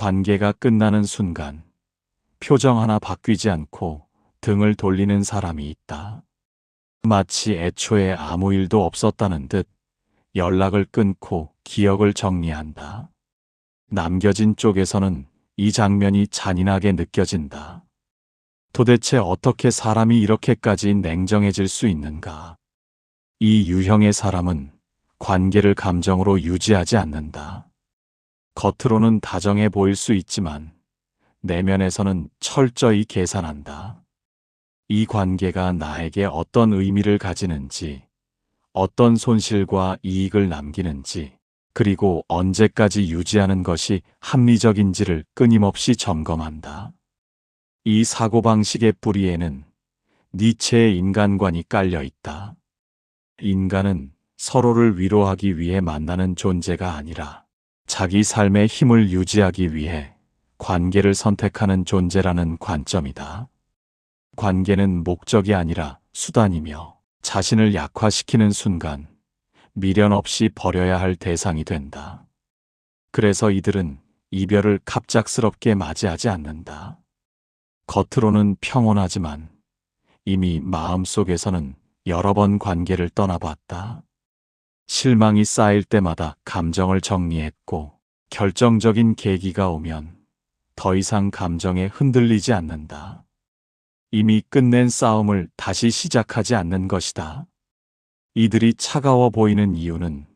관계가 끝나는 순간 표정 하나 바뀌지 않고 등을 돌리는 사람이 있다. 마치 애초에 아무 일도 없었다는 듯 연락을 끊고 기억을 정리한다. 남겨진 쪽에서는 이 장면이 잔인하게 느껴진다. 도대체 어떻게 사람이 이렇게까지 냉정해질 수 있는가? 이 유형의 사람은 관계를 감정으로 유지하지 않는다. 겉으로는 다정해 보일 수 있지만 내면에서는 철저히 계산한다. 이 관계가 나에게 어떤 의미를 가지는지, 어떤 손실과 이익을 남기는지, 그리고 언제까지 유지하는 것이 합리적인지를 끊임없이 점검한다. 이 사고방식의 뿌리에는 니체의 인간관이 깔려 있다. 인간은 서로를 위로하기 위해 만나는 존재가 아니라 자기 삶의 힘을 유지하기 위해 관계를 선택하는 존재라는 관점이다. 관계는 목적이 아니라 수단이며 자신을 약화시키는 순간 미련 없이 버려야 할 대상이 된다. 그래서 이들은 이별을 갑작스럽게 맞이하지 않는다. 겉으로는 평온하지만 이미 마음속에서는 여러 번 관계를 떠나봤다. 실망이 쌓일 때마다 감정을 정리했고 결정적인 계기가 오면 더 이상 감정에 흔들리지 않는다. 이미 끝낸 싸움을 다시 시작하지 않는 것이다. 이들이 차가워 보이는 이유는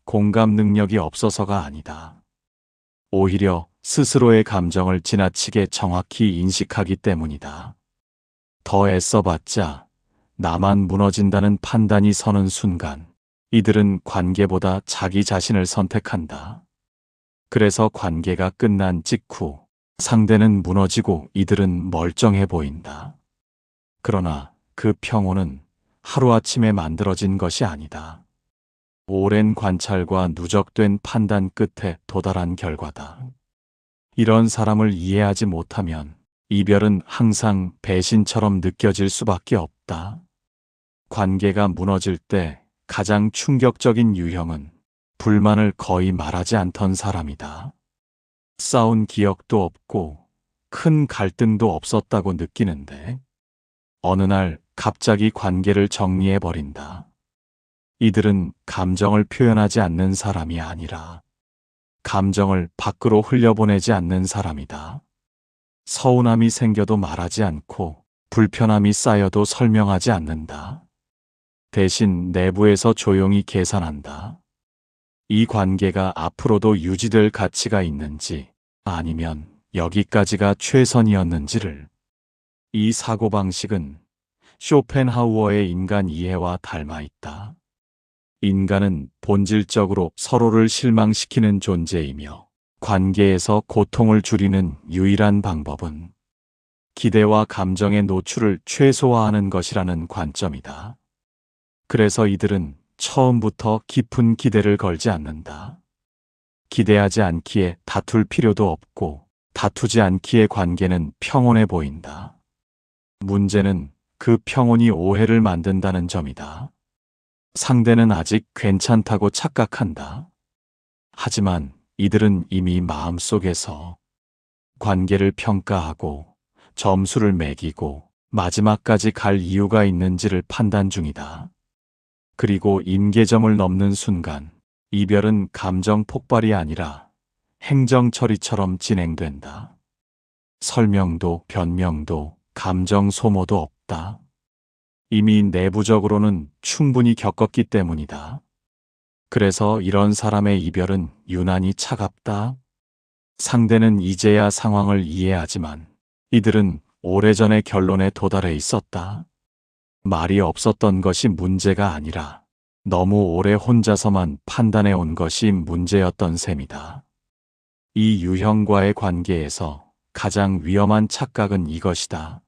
공감 능력이 없어서가 아니다. 오히려 스스로의 감정을 지나치게 정확히 인식하기 때문이다. 더 애써봤자 나만 무너진다는 판단이 서는 순간 이들은 관계보다 자기 자신을 선택한다. 그래서 관계가 끝난 직후 상대는 무너지고 이들은 멀쩡해 보인다. 그러나 그 평온은 하루아침에 만들어진 것이 아니다. 오랜 관찰과 누적된 판단 끝에 도달한 결과다. 이런 사람을 이해하지 못하면 이별은 항상 배신처럼 느껴질 수밖에 없다. 관계가 무너질 때 가장 충격적인 유형은 불만을 거의 말하지 않던 사람이다. 싸운 기억도 없고 큰 갈등도 없었다고 느끼는데 어느 날 갑자기 관계를 정리해버린다. 이들은 감정을 표현하지 않는 사람이 아니라 감정을 밖으로 흘려보내지 않는 사람이다. 서운함이 생겨도 말하지 않고 불편함이 쌓여도 설명하지 않는다. 대신 내부에서 조용히 계산한다. 이 관계가 앞으로도 유지될 가치가 있는지 아니면 여기까지가 최선이었는지를. 이 사고방식은 쇼펜하우어의 인간 이해와 닮아 있다. 인간은 본질적으로 서로를 실망시키는 존재이며 관계에서 고통을 줄이는 유일한 방법은 기대와 감정의 노출을 최소화하는 것이라는 관점이다. 그래서 이들은 처음부터 깊은 기대를 걸지 않는다. 기대하지 않기에 다툴 필요도 없고 다투지 않기에 관계는 평온해 보인다. 문제는 그 평온이 오해를 만든다는 점이다. 상대는 아직 괜찮다고 착각한다. 하지만 이들은 이미 마음속에서 관계를 평가하고 점수를 매기고 마지막까지 갈 이유가 있는지를 판단 중이다. 그리고 임계점을 넘는 순간 이별은 감정 폭발이 아니라 행정 처리처럼 진행된다. 설명도 변명도 감정 소모도 없다. 이미 내부적으로는 충분히 겪었기 때문이다. 그래서 이런 사람의 이별은 유난히 차갑다. 상대는 이제야 상황을 이해하지만 이들은 오래전에 결론에 도달해 있었다. 말이 없었던 것이 문제가 아니라 너무 오래 혼자서만 판단해 온 것이 문제였던 셈이다. 이 유형과의 관계에서 가장 위험한 착각은 이것이다.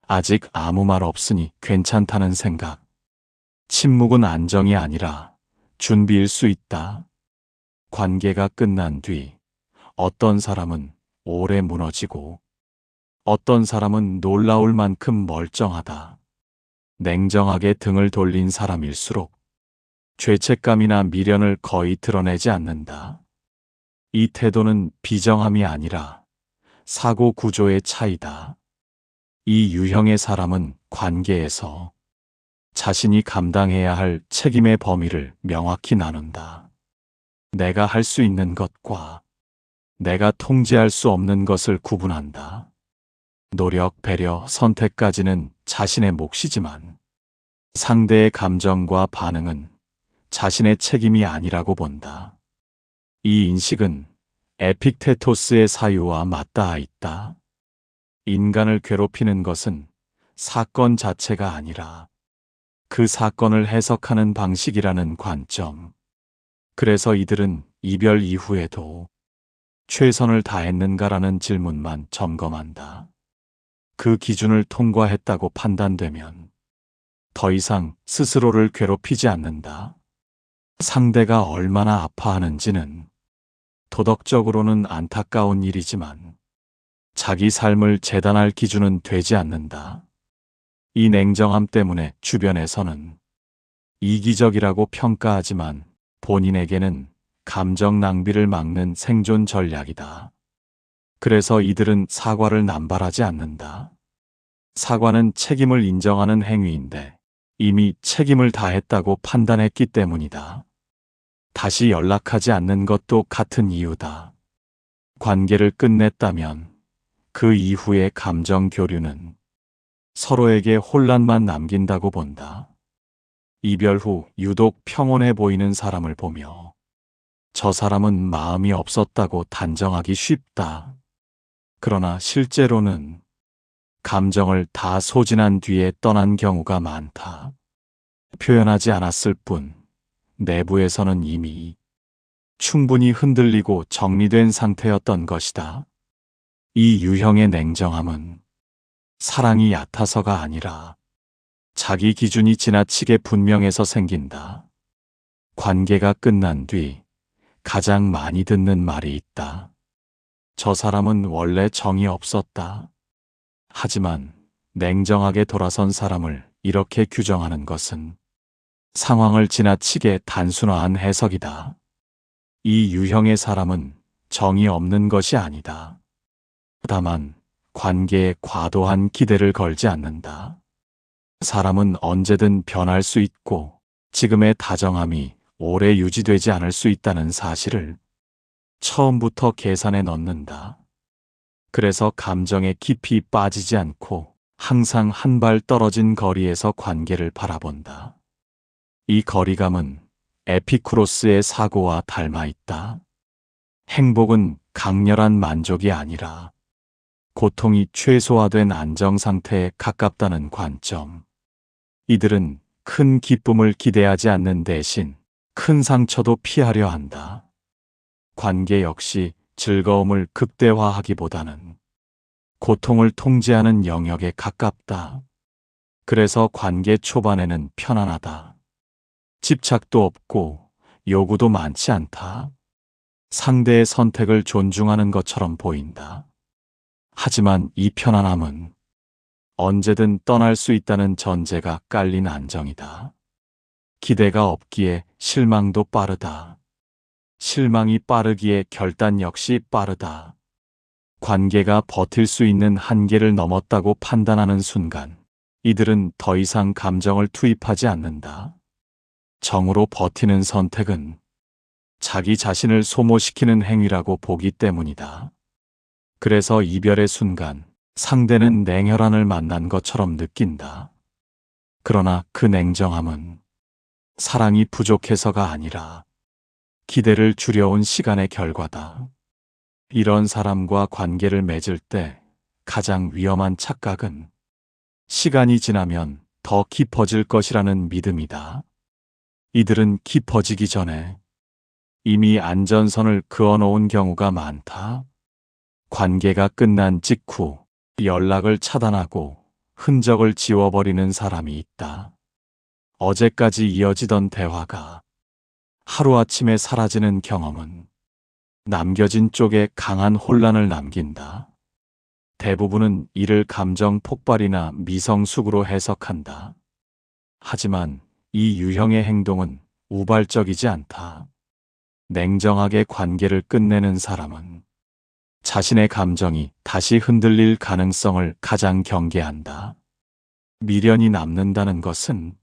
아직 아무 말 없으니 괜찮다는 생각. 침묵은 안정이 아니라 준비일 수 있다. 관계가 끝난 뒤 어떤 사람은 오래 무너지고 어떤 사람은 놀라울 만큼 멀쩡하다. 냉정하게 등을 돌린 사람일수록 죄책감이나 미련을 거의 드러내지 않는다. 이 태도는 비정함이 아니라 사고 구조의 차이다. 이 유형의 사람은 관계에서 자신이 감당해야 할 책임의 범위를 명확히 나눈다. 내가 할 수 있는 것과 내가 통제할 수 없는 것을 구분한다. 노력, 배려, 선택까지는 자신의 몫이지만 상대의 감정과 반응은 자신의 책임이 아니라고 본다. 이 인식은 에픽테토스의 사유와 맞닿아 있다. 인간을 괴롭히는 것은 사건 자체가 아니라 그 사건을 해석하는 방식이라는 관점. 그래서 이들은 이별 이후에도 최선을 다했는가라는 질문만 점검한다. 그 기준을 통과했다고 판단되면 더 이상 스스로를 괴롭히지 않는다. 상대가 얼마나 아파하는지는 도덕적으로는 안타까운 일이지만 자기 삶을 재단할 기준은 되지 않는다. 이 냉정함 때문에 주변에서는 이기적이라고 평가하지만 본인에게는 감정 낭비를 막는 생존 전략이다. 그래서 이들은 사과를 남발하지 않는다. 사과는 책임을 인정하는 행위인데 이미 책임을 다했다고 판단했기 때문이다. 다시 연락하지 않는 것도 같은 이유다. 관계를 끝냈다면 그 이후의 감정 교류는 서로에게 혼란만 남긴다고 본다. 이별 후 유독 평온해 보이는 사람을 보며 저 사람은 마음이 없었다고 단정하기 쉽다. 그러나 실제로는 감정을 다 소진한 뒤에 떠난 경우가 많다. 표현하지 않았을 뿐 내부에서는 이미 충분히 흔들리고 정리된 상태였던 것이다. 이 유형의 냉정함은 사랑이 얕아서가 아니라 자기 기준이 지나치게 분명해서 생긴다. 관계가 끝난 뒤 가장 많이 듣는 말이 있다. 저 사람은 원래 정이 없었다. 하지만 냉정하게 돌아선 사람을 이렇게 규정하는 것은 상황을 지나치게 단순화한 해석이다. 이 유형의 사람은 정이 없는 것이 아니다. 다만 관계에 과도한 기대를 걸지 않는다. 사람은 언제든 변할 수 있고 지금의 다정함이 오래 유지되지 않을 수 있다는 사실을 처음부터 계산에 넣는다. 그래서 감정에 깊이 빠지지 않고 항상 한 발 떨어진 거리에서 관계를 바라본다. 이 거리감은 에피쿠로스의 사고와 닮아 있다. 행복은 강렬한 만족이 아니라 고통이 최소화된 안정 상태에 가깝다는 관점. 이들은 큰 기쁨을 기대하지 않는 대신 큰 상처도 피하려 한다. 관계 역시 즐거움을 극대화하기보다는 고통을 통제하는 영역에 가깝다. 그래서 관계 초반에는 편안하다. 집착도 없고 요구도 많지 않다. 상대의 선택을 존중하는 것처럼 보인다. 하지만 이 편안함은 언제든 떠날 수 있다는 전제가 깔린 안정이다. 기대가 없기에 실망도 빠르다. 실망이 빠르기에 결단 역시 빠르다. 관계가 버틸 수 있는 한계를 넘었다고 판단하는 순간 이들은 더 이상 감정을 투입하지 않는다. 정으로 버티는 선택은 자기 자신을 소모시키는 행위라고 보기 때문이다. 그래서 이별의 순간 상대는 냉혈한을 만난 것처럼 느낀다. 그러나 그 냉정함은 사랑이 부족해서가 아니라 기대를 줄여온 시간의 결과다. 이런 사람과 관계를 맺을 때 가장 위험한 착각은 시간이 지나면 더 깊어질 것이라는 믿음이다. 이들은 깊어지기 전에 이미 안전선을 그어놓은 경우가 많다. 관계가 끝난 직후 연락을 차단하고 흔적을 지워버리는 사람이 있다. 어제까지 이어지던 대화가 하루아침에 사라지는 경험은 남겨진 쪽에 강한 혼란을 남긴다. 대부분은 이를 감정 폭발이나 미성숙으로 해석한다. 하지만 이 유형의 행동은 우발적이지 않다. 냉정하게 관계를 끝내는 사람은 자신의 감정이 다시 흔들릴 가능성을 가장 경계한다. 미련이 남는다는 것은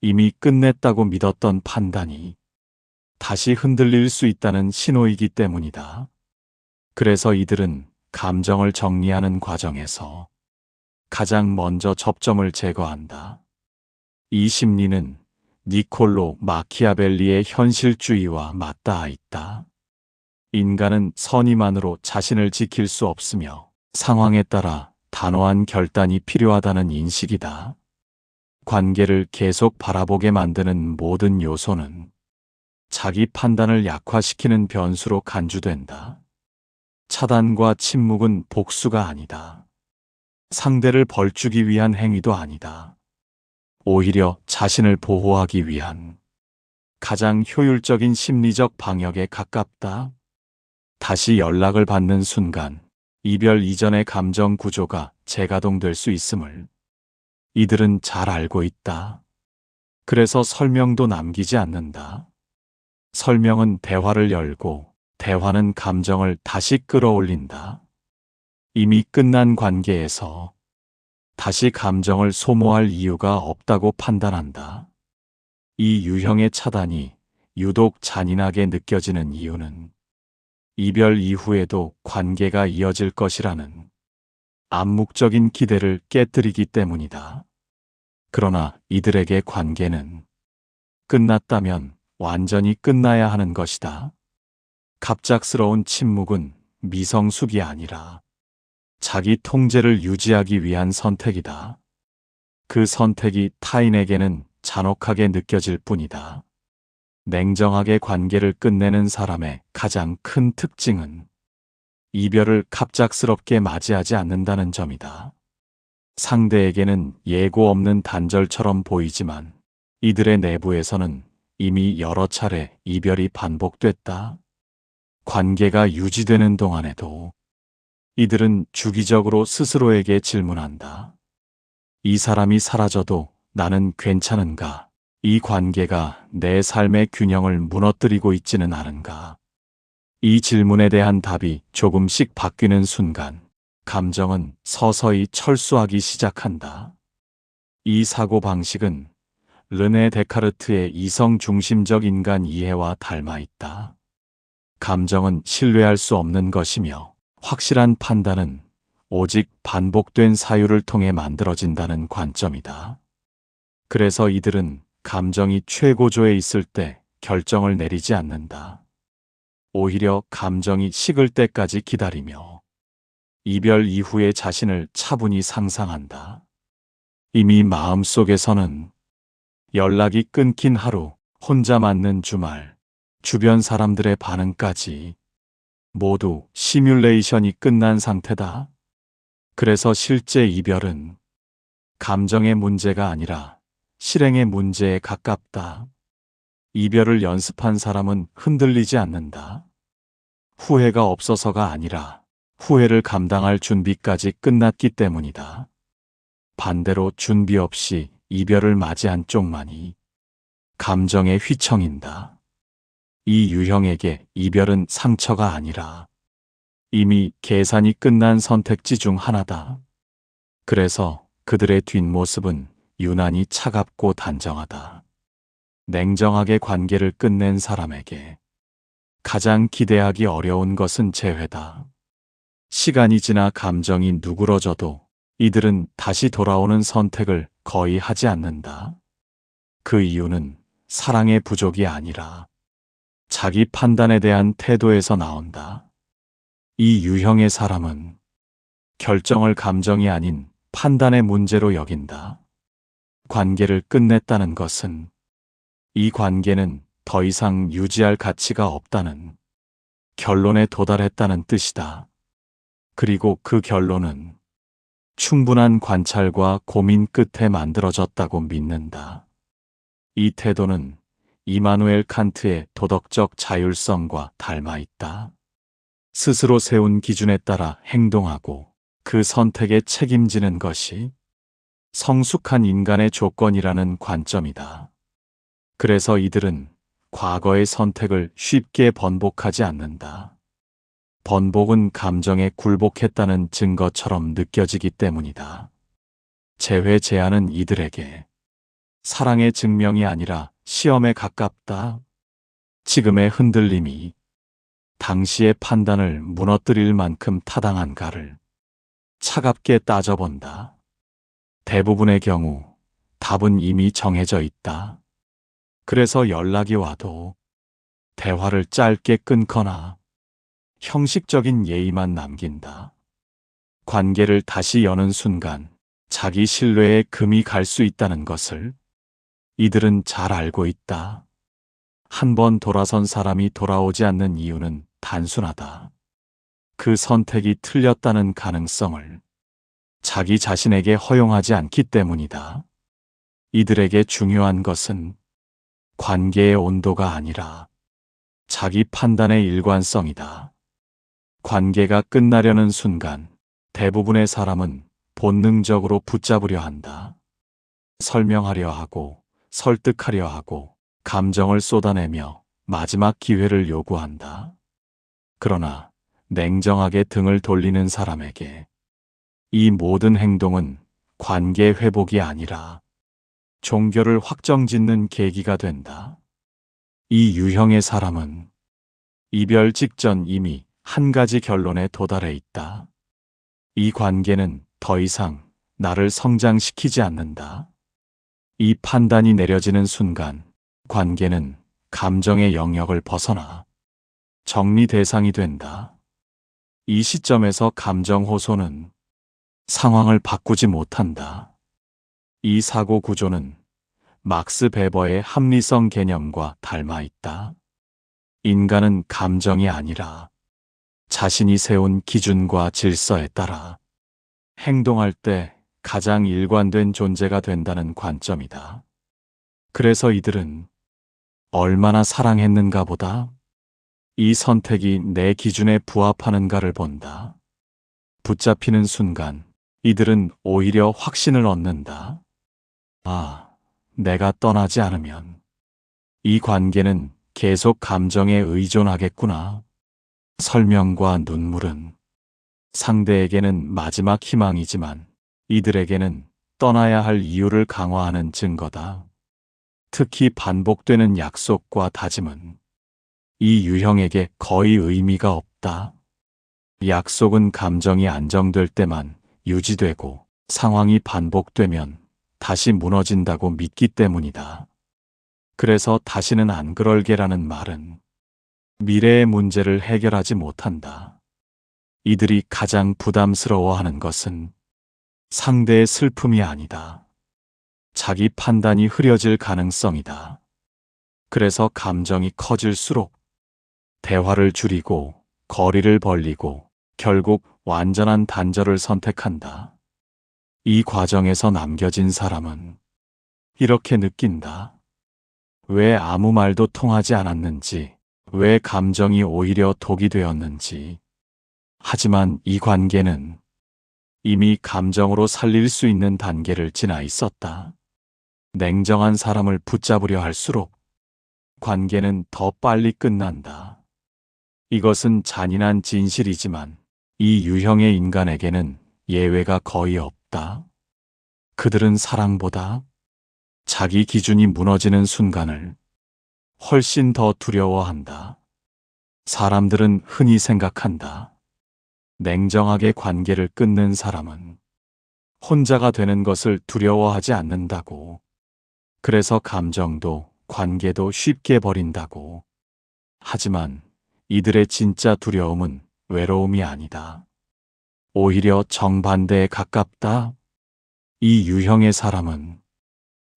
이미 끝냈다고 믿었던 판단이 다시 흔들릴 수 있다는 신호이기 때문이다. 그래서 이들은 감정을 정리하는 과정에서 가장 먼저 접점을 제거한다. 이 심리는 니콜로 마키아벨리의 현실주의와 맞닿아 있다. 인간은 선의만으로 자신을 지킬 수 없으며 상황에 따라 단호한 결단이 필요하다는 인식이다. 관계를 계속 바라보게 만드는 모든 요소는 자기 판단을 약화시키는 변수로 간주된다. 차단과 침묵은 복수가 아니다. 상대를 벌주기 위한 행위도 아니다. 오히려 자신을 보호하기 위한 가장 효율적인 심리적 방역에 가깝다. 다시 연락을 받는 순간 이별 이전의 감정 구조가 재가동될 수 있음을 이들은 잘 알고 있다. 그래서 설명도 남기지 않는다. 설명은 대화를 열고 대화는 감정을 다시 끌어올린다. 이미 끝난 관계에서 다시 감정을 소모할 이유가 없다고 판단한다. 이 유형의 차단이 유독 잔인하게 느껴지는 이유는 이별 이후에도 관계가 이어질 것이라는 암묵적인 기대를 깨뜨리기 때문이다. 그러나 이들에게 관계는 끝났다면 완전히 끝나야 하는 것이다. 갑작스러운 침묵은 미성숙이 아니라 자기 통제를 유지하기 위한 선택이다. 그 선택이 타인에게는 잔혹하게 느껴질 뿐이다. 냉정하게 관계를 끝내는 사람의 가장 큰 특징은 이별을 갑작스럽게 맞이하지 않는다는 점이다. 상대에게는 예고 없는 단절처럼 보이지만 이들의 내부에서는 이미 여러 차례 이별이 반복됐다. 관계가 유지되는 동안에도 이들은 주기적으로 스스로에게 질문한다. 이 사람이 사라져도 나는 괜찮은가? 이 관계가 내 삶의 균형을 무너뜨리고 있지는 않은가? 이 질문에 대한 답이 조금씩 바뀌는 순간 감정은 서서히 철수하기 시작한다. 이 사고방식은 르네 데카르트의 이성 중심적 인간 이해와 닮아 있다. 감정은 신뢰할 수 없는 것이며 확실한 판단은 오직 반복된 사유를 통해 만들어진다는 관점이다. 그래서 이들은 감정이 최고조에 있을 때 결정을 내리지 않는다. 오히려 감정이 식을 때까지 기다리며 이별 이후의 자신을 차분히 상상한다. 이미 마음속에서는 연락이 끊긴 하루, 혼자 맞는 주말, 주변 사람들의 반응까지 모두 시뮬레이션이 끝난 상태다. 그래서 실제 이별은 감정의 문제가 아니라 실행의 문제에 가깝다. 이별을 연습한 사람은 흔들리지 않는다. 후회가 없어서가 아니라 후회를 감당할 준비까지 끝났기 때문이다. 반대로 준비 없이 이별을 맞이한 쪽만이 감정에 휘청인다. 이 유형에게 이별은 상처가 아니라 이미 계산이 끝난 선택지 중 하나다. 그래서 그들의 뒷모습은 유난히 차갑고 단정하다. 냉정하게 관계를 끝낸 사람에게 가장 기대하기 어려운 것은 재회다. 시간이 지나 감정이 누그러져도 이들은 다시 돌아오는 선택을 거의 하지 않는다. 그 이유는 사랑의 부족이 아니라 자기 판단에 대한 태도에서 나온다. 이 유형의 사람은 결정을 감정이 아닌 판단의 문제로 여긴다. 관계를 끝냈다는 것은 이 관계는 더 이상 유지할 가치가 없다는 결론에 도달했다는 뜻이다. 그리고 그 결론은 충분한 관찰과 고민 끝에 만들어졌다고 믿는다. 이 태도는 이마누엘 칸트의 도덕적 자율성과 닮아 있다. 스스로 세운 기준에 따라 행동하고 그 선택에 책임지는 것이 성숙한 인간의 조건이라는 관점이다. 그래서 이들은 과거의 선택을 쉽게 번복하지 않는다. 번복은 감정에 굴복했다는 증거처럼 느껴지기 때문이다. 재회 제한은 이들에게 사랑의 증명이 아니라 시험에 가깝다. 지금의 흔들림이 당시의 판단을 무너뜨릴 만큼 타당한가를 차갑게 따져본다. 대부분의 경우 답은 이미 정해져 있다. 그래서 연락이 와도 대화를 짧게 끊거나 형식적인 예의만 남긴다. 관계를 다시 여는 순간 자기 신뢰에 금이 갈 수 있다는 것을 이들은 잘 알고 있다. 한 번 돌아선 사람이 돌아오지 않는 이유는 단순하다. 그 선택이 틀렸다는 가능성을 자기 자신에게 허용하지 않기 때문이다. 이들에게 중요한 것은 관계의 온도가 아니라 자기 판단의 일관성이다. 관계가 끝나려는 순간 대부분의 사람은 본능적으로 붙잡으려 한다. 설명하려 하고 설득하려 하고 감정을 쏟아내며 마지막 기회를 요구한다. 그러나 냉정하게 등을 돌리는 사람에게 이 모든 행동은 관계 회복이 아니라 종교를 확정짓는 계기가 된다. 이 유형의 사람은 이별 직전 이미 한 가지 결론에 도달해 있다. 이 관계는 더 이상 나를 성장시키지 않는다. 이 판단이 내려지는 순간 관계는 감정의 영역을 벗어나 정리 대상이 된다. 이 시점에서 감정 호소는 상황을 바꾸지 못한다. 이 사고 구조는 막스 베버의 합리성 개념과 닮아 있다. 인간은 감정이 아니라 자신이 세운 기준과 질서에 따라 행동할 때 가장 일관된 존재가 된다는 관점이다. 그래서 이들은 얼마나 사랑했는가 보다 이 선택이 내 기준에 부합하는가를 본다. 붙잡히는 순간 이들은 오히려 확신을 얻는다. 아, 내가 떠나지 않으면 이 관계는 계속 감정에 의존하겠구나. 설명과 눈물은 상대에게는 마지막 희망이지만 이들에게는 떠나야 할 이유를 강화하는 증거다. 특히 반복되는 약속과 다짐은 이 유형에게 거의 의미가 없다. 약속은 감정이 안정될 때만 유지되고 상황이 반복되면 다시 무너진다고 믿기 때문이다. 그래서 다시는 안 그럴게라는 말은 미래의 문제를 해결하지 못한다. 이들이 가장 부담스러워하는 것은 상대의 슬픔이 아니다. 자기 판단이 흐려질 가능성이다. 그래서 감정이 커질수록 대화를 줄이고 거리를 벌리고 결국 완전한 단절을 선택한다. 이 과정에서 남겨진 사람은 이렇게 느낀다. 왜 아무 말도 통하지 않았는지, 왜 감정이 오히려 독이 되었는지. 하지만 이 관계는 이미 감정으로 살릴 수 있는 단계를 지나 있었다. 냉정한 사람을 붙잡으려 할수록 관계는 더 빨리 끝난다. 이것은 잔인한 진실이지만 이 유형의 인간에게는 예외가 거의 없다. 그들은 사랑보다 자기 기준이 무너지는 순간을 훨씬 더 두려워한다. 사람들은 흔히 생각한다. 냉정하게 관계를 끊는 사람은 혼자가 되는 것을 두려워하지 않는다고. 그래서 감정도 관계도 쉽게 버린다고. 하지만 이들의 진짜 두려움은 외로움이 아니다. 오히려 정반대에 가깝다. 이 유형의 사람은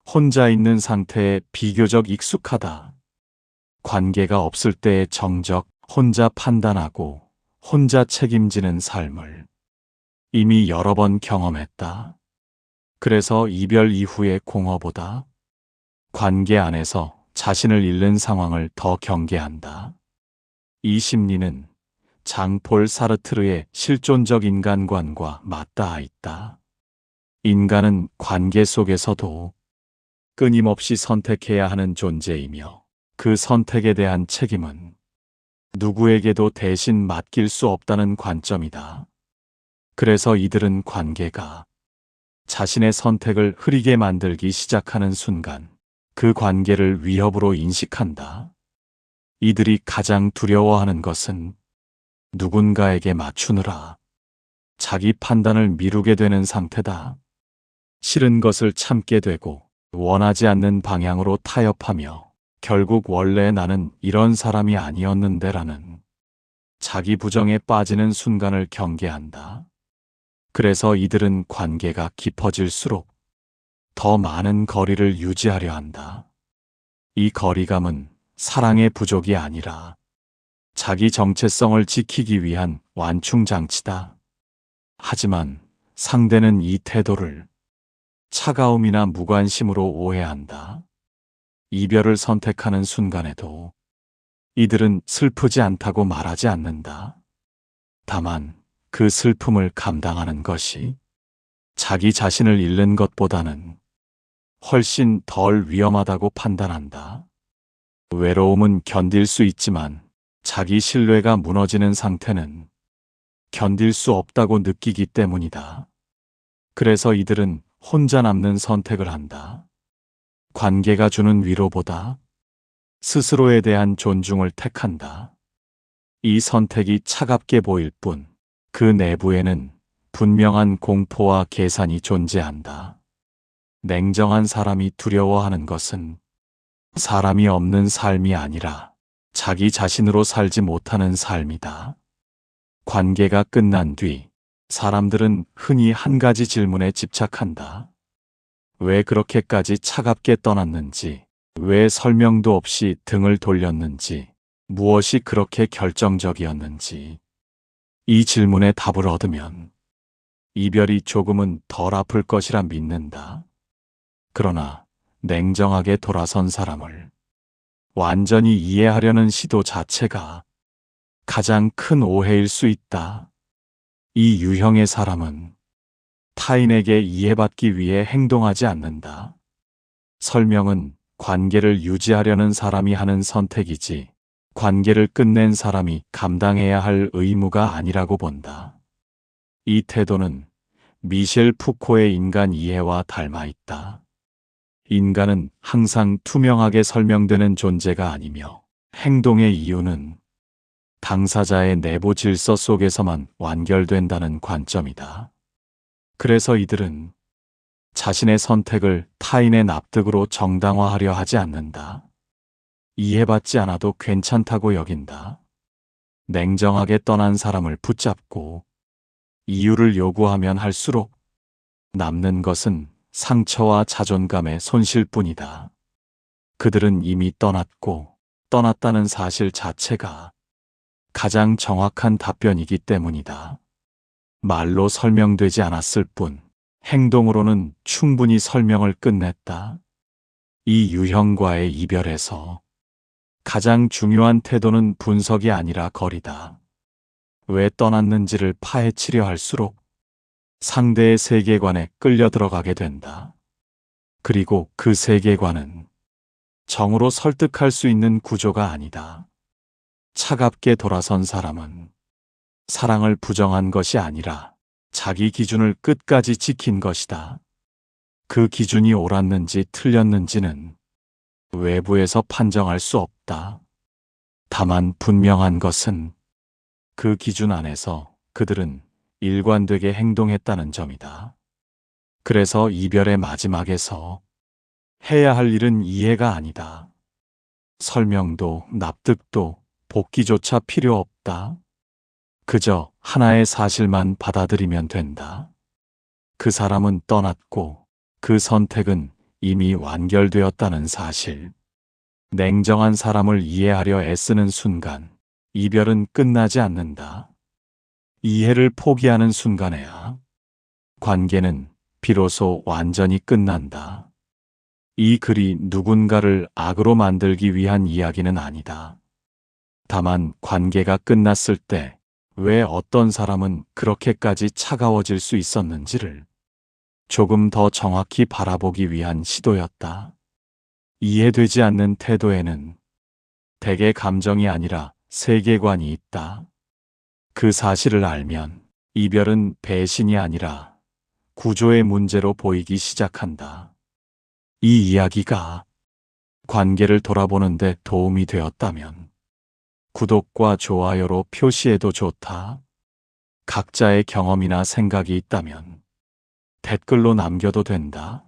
혼자 있는 상태에 비교적 익숙하다. 관계가 없을 때의 정적, 혼자 판단하고 혼자 책임지는 삶을 이미 여러 번 경험했다. 그래서 이별 이후의 공허보다 관계 안에서 자신을 잃는 상황을 더 경계한다. 이 심리는 장폴 사르트르의 실존적 인간관과 맞닿아 있다. 인간은 관계 속에서도 끊임없이 선택해야 하는 존재이며 그 선택에 대한 책임은 누구에게도 대신 맡길 수 없다는 관점이다. 그래서 이들은 관계가 자신의 선택을 흐리게 만들기 시작하는 순간 그 관계를 위협으로 인식한다. 이들이 가장 두려워하는 것은 누군가에게 맞추느라 자기 판단을 미루게 되는 상태다. 싫은 것을 참게 되고 원하지 않는 방향으로 타협하며 결국 원래 나는 이런 사람이 아니었는데라는 자기 부정에 빠지는 순간을 경계한다. 그래서 이들은 관계가 깊어질수록 더 많은 거리를 유지하려 한다. 이 거리감은 사랑의 부족이 아니라 자기 정체성을 지키기 위한 완충장치다. 하지만 상대는 이 태도를 차가움이나 무관심으로 오해한다. 이별을 선택하는 순간에도 이들은 슬프지 않다고 말하지 않는다. 다만 그 슬픔을 감당하는 것이 자기 자신을 잃는 것보다는 훨씬 덜 위험하다고 판단한다. 외로움은 견딜 수 있지만 자기 신뢰가 무너지는 상태는 견딜 수 없다고 느끼기 때문이다. 그래서 이들은 혼자 남는 선택을 한다. 관계가 주는 위로보다 스스로에 대한 존중을 택한다. 이 선택이 차갑게 보일 뿐 그 내부에는 분명한 공포와 계산이 존재한다. 냉정한 사람이 두려워하는 것은 사람이 없는 삶이 아니라 자기 자신으로 살지 못하는 삶이다. 관계가 끝난 뒤 사람들은 흔히 한 가지 질문에 집착한다. 왜 그렇게까지 차갑게 떠났는지, 왜 설명도 없이 등을 돌렸는지, 무엇이 그렇게 결정적이었는지. 이 질문에 답을 얻으면 이별이 조금은 덜 아플 것이라 믿는다. 그러나 냉정하게 돌아선 사람을 완전히 이해하려는 시도 자체가 가장 큰 오해일 수 있다. 이 유형의 사람은 타인에게 이해받기 위해 행동하지 않는다. 설명은 관계를 유지하려는 사람이 하는 선택이지 관계를 끝낸 사람이 감당해야 할 의무가 아니라고 본다. 이 태도는 미셸 푸코의 인간 이해와 닮아 있다. 인간은 항상 투명하게 설명되는 존재가 아니며 행동의 이유는 당사자의 내부 질서 속에서만 완결된다는 관점이다. 그래서 이들은 자신의 선택을 타인의 납득으로 정당화하려 하지 않는다. 이해받지 않아도 괜찮다고 여긴다. 냉정하게 떠난 사람을 붙잡고 이유를 요구하면 할수록 남는 것은 상처와 자존감의 손실뿐이다. 그들은 이미 떠났고 떠났다는 사실 자체가 가장 정확한 답변이기 때문이다. 말로 설명되지 않았을 뿐 행동으로는 충분히 설명을 끝냈다. 이 유형과의 이별에서 가장 중요한 태도는 분석이 아니라 거리다. 왜 떠났는지를 파헤치려 할수록 상대의 세계관에 끌려 들어가게 된다. 그리고 그 세계관은 정으로 설득할 수 있는 구조가 아니다. 차갑게 돌아선 사람은 사랑을 부정한 것이 아니라 자기 기준을 끝까지 지킨 것이다. 그 기준이 옳았는지 틀렸는지는 외부에서 판정할 수 없다. 다만 분명한 것은 그 기준 안에서 그들은 일관되게 행동했다는 점이다. 그래서 이별의 마지막에서 해야 할 일은 이해가 아니다. 설명도 납득도 복귀조차 필요 없다. 그저 하나의 사실만 받아들이면 된다. 그 사람은 떠났고 그 선택은 이미 완결되었다는 사실. 냉정한 사람을 이해하려 애쓰는 순간 이별은 끝나지 않는다. 이해를 포기하는 순간에야 관계는 비로소 완전히 끝난다. 이 글이 누군가를 악으로 만들기 위한 이야기는 아니다. 다만 관계가 끝났을 때 왜 어떤 사람은 그렇게까지 차가워질 수 있었는지를 조금 더 정확히 바라보기 위한 시도였다. 이해되지 않는 태도에는 대개 감정이 아니라 세계관이 있다. 그 사실을 알면 이별은 배신이 아니라 구조의 문제로 보이기 시작한다. 이 이야기가 관계를 돌아보는 데 도움이 되었다면 구독과 좋아요로 표시해도 좋다. 각자의 경험이나 생각이 있다면 댓글로 남겨도 된다.